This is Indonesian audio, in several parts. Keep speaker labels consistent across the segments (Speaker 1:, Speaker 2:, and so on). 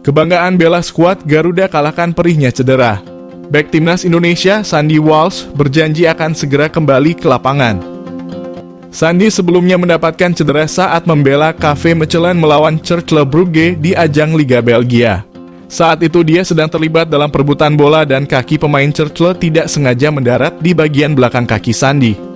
Speaker 1: Kebanggaan bela skuad Garuda kalahkan perihnya cedera. Bek timnas Indonesia, Sandy Walsh, berjanji akan segera kembali ke lapangan. Sandy sebelumnya mendapatkan cedera saat membela KV Mechelen melawan Cercle Brugge di ajang Liga Belgia. Saat itu dia sedang terlibat dalam perebutan bola dan kaki pemain Cercle tidak sengaja mendarat di bagian belakang kaki Sandy.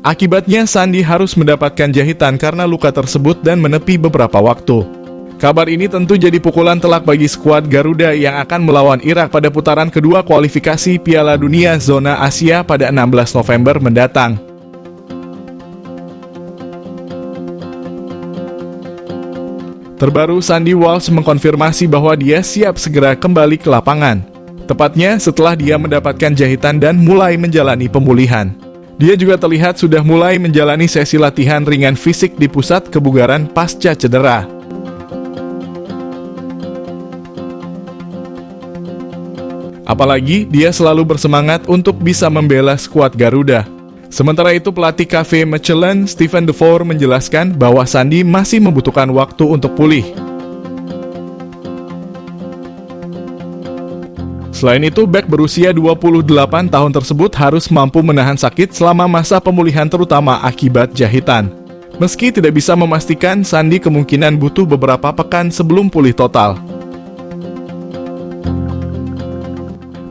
Speaker 1: Akibatnya Sandy harus mendapatkan jahitan karena luka tersebut dan menepi beberapa waktu. Kabar ini tentu jadi pukulan telak bagi skuad Garuda yang akan melawan Irak pada putaran kedua kualifikasi Piala Dunia Zona Asia pada 16 November mendatang. Terbaru, Sandy Walsh mengkonfirmasi bahwa dia siap segera kembali ke lapangan. Tepatnya setelah dia mendapatkan jahitan dan mulai menjalani pemulihan. Dia juga terlihat sudah mulai menjalani sesi latihan ringan fisik di pusat kebugaran pasca cedera. Apalagi dia selalu bersemangat untuk bisa membela skuad Garuda. Sementara itu pelatih KV Mechelen, Steven De Voer, menjelaskan bahwa Sandy masih membutuhkan waktu untuk pulih. Selain itu, bek berusia 28 tahun tersebut harus mampu menahan sakit selama masa pemulihan terutama akibat jahitan. Meski tidak bisa memastikan, Sandy kemungkinan butuh beberapa pekan sebelum pulih total.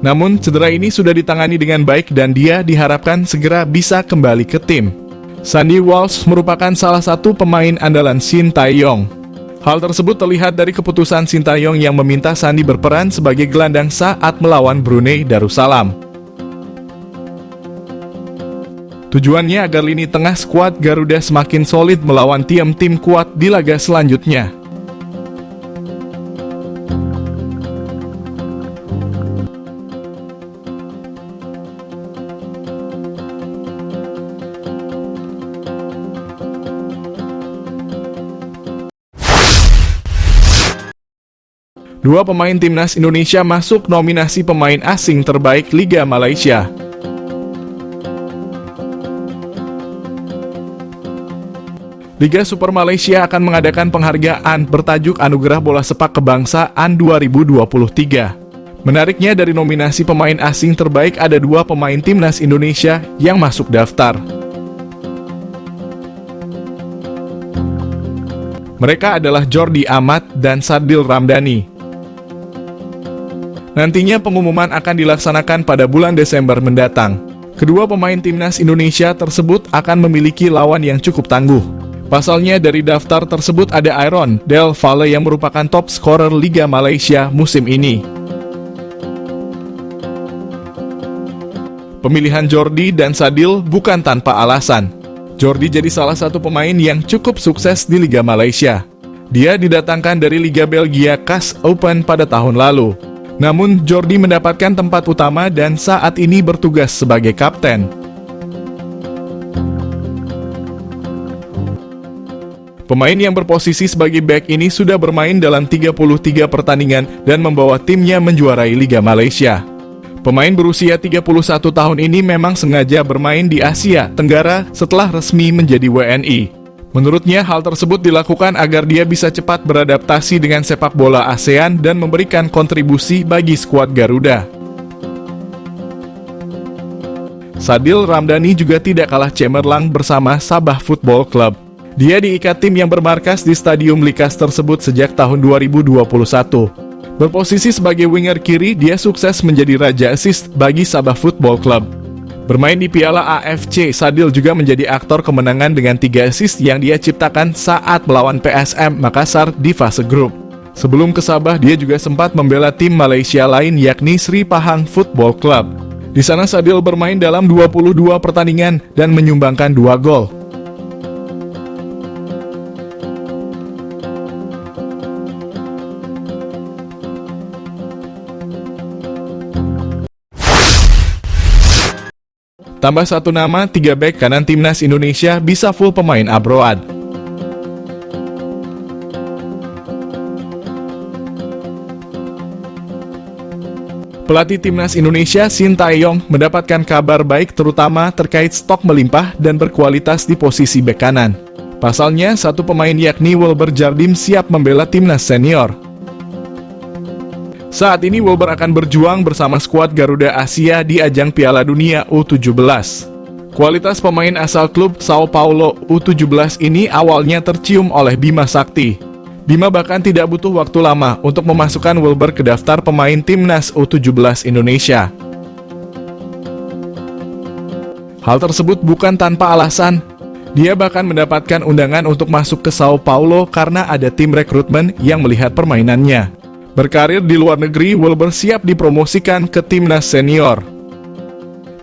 Speaker 1: Namun, cedera ini sudah ditangani dengan baik dan dia diharapkan segera bisa kembali ke tim. Sandy Walsh merupakan salah satu pemain andalan Shin Tae-yong. Hal tersebut terlihat dari keputusan Shin Tae-yong yang meminta Sandy berperan sebagai gelandang saat melawan Brunei Darussalam. Tujuannya agar lini tengah skuad Garuda semakin solid melawan tim-tim kuat di laga selanjutnya. Dua pemain timnas Indonesia masuk nominasi pemain asing terbaik Liga Malaysia. Liga Super Malaysia akan mengadakan penghargaan bertajuk Anugerah Bola Sepak Kebangsaan 2023. Menariknya, dari nominasi pemain asing terbaik ada dua pemain timnas Indonesia yang masuk daftar. Mereka adalah Jordi Amat dan Sadil Ramdhani. Nantinya pengumuman akan dilaksanakan pada bulan Desember mendatang. Kedua pemain timnas Indonesia tersebut akan memiliki lawan yang cukup tangguh. Pasalnya dari daftar tersebut ada Aaron Del Valle yang merupakan top scorer Liga Malaysia musim ini. Pemilihan Jordi dan Sadil bukan tanpa alasan. Jordi jadi salah satu pemain yang cukup sukses di Liga Malaysia. Dia didatangkan dari Liga Belgia CAS Open pada tahun lalu. Namun, Jordi mendapatkan tempat utama dan saat ini bertugas sebagai kapten. Pemain yang berposisi sebagai bek ini sudah bermain dalam 33 pertandingan dan membawa timnya menjuarai Liga Malaysia. Pemain berusia 31 tahun ini memang sengaja bermain di Asia Tenggara setelah resmi menjadi WNI. Menurutnya, hal tersebut dilakukan agar dia bisa cepat beradaptasi dengan sepak bola ASEAN dan memberikan kontribusi bagi skuad Garuda. Sadil Ramdhani juga tidak kalah cemerlang bersama Sabah Football Club. Dia diikat tim yang bermarkas di Stadium Likas tersebut sejak tahun 2021. Berposisi sebagai winger kiri, dia sukses menjadi raja assist bagi Sabah Football Club. Bermain di Piala AFC, Sadil juga menjadi aktor kemenangan dengan 3 assist yang dia ciptakan saat melawan PSM Makassar di fase grup. Sebelum ke Sabah, dia juga sempat membela tim Malaysia lain yakni Sri Pahang Football Club. Di sana Sadil bermain dalam 22 pertandingan dan menyumbangkan 2 gol. Tambah satu nama, 3 bek kanan timnas Indonesia bisa full pemain abroad. Pelatih timnas Indonesia Shin Tae-yong mendapatkan kabar baik terutama terkait stok melimpah dan berkualitas di posisi bek kanan. Pasalnya, satu pemain yakni Wilber Jardim siap membela timnas senior. Saat ini Wilber akan berjuang bersama skuad Garuda Asia di ajang Piala Dunia U17. Kualitas pemain asal klub Sao Paulo U17 ini awalnya tercium oleh Bima Sakti. Bima bahkan tidak butuh waktu lama untuk memasukkan Wilber ke daftar pemain timnas U17 Indonesia. Hal tersebut bukan tanpa alasan. Dia bahkan mendapatkan undangan untuk masuk ke Sao Paulo karena ada tim rekrutmen yang melihat permainannya. Berkarir di luar negeri, Wilber siap dipromosikan ke timnas senior.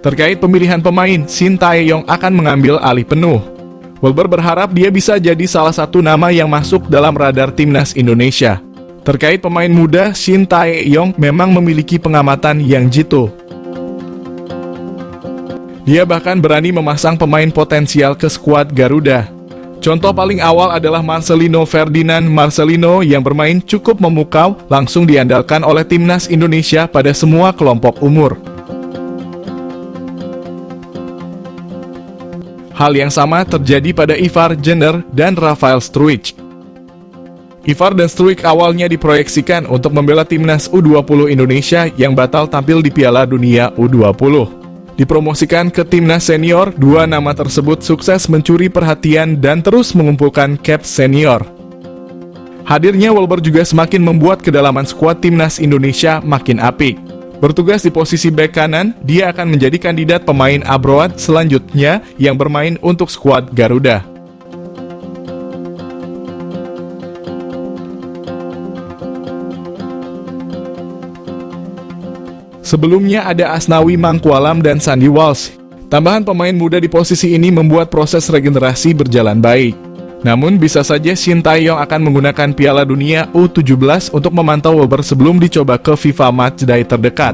Speaker 1: Terkait pemilihan pemain, Shin Tae-yong akan mengambil alih penuh. Wilber berharap dia bisa jadi salah satu nama yang masuk dalam radar timnas Indonesia. Terkait pemain muda, Shin Tae-yong memang memiliki pengamatan yang jitu. Dia bahkan berani memasang pemain potensial ke skuad Garuda. Contoh paling awal adalah Marcelino Ferdinand Marcelino yang bermain cukup memukau, langsung diandalkan oleh timnas Indonesia pada semua kelompok umur. Hal yang sama terjadi pada Ivar Jenner dan Rafael Struijk. Ivar dan Struijk awalnya diproyeksikan untuk membela timnas U20 Indonesia yang batal tampil di Piala Dunia U20. Dipromosikan ke timnas senior, dua nama tersebut sukses mencuri perhatian dan terus mengumpulkan caps senior. Hadirnya Wilber juga semakin membuat kedalaman skuad timnas Indonesia makin apik. Bertugas di posisi bek kanan, dia akan menjadi kandidat pemain abroad selanjutnya yang bermain untuk skuad Garuda. Sebelumnya ada Asnawi Mangkualam dan Sandy Walsh. Tambahan pemain muda di posisi ini membuat proses regenerasi berjalan baik. Namun bisa saja Shin Tae-yong akan menggunakan Piala Dunia U17 untuk memantau Wilber sebelum dicoba ke FIFA Matchday terdekat.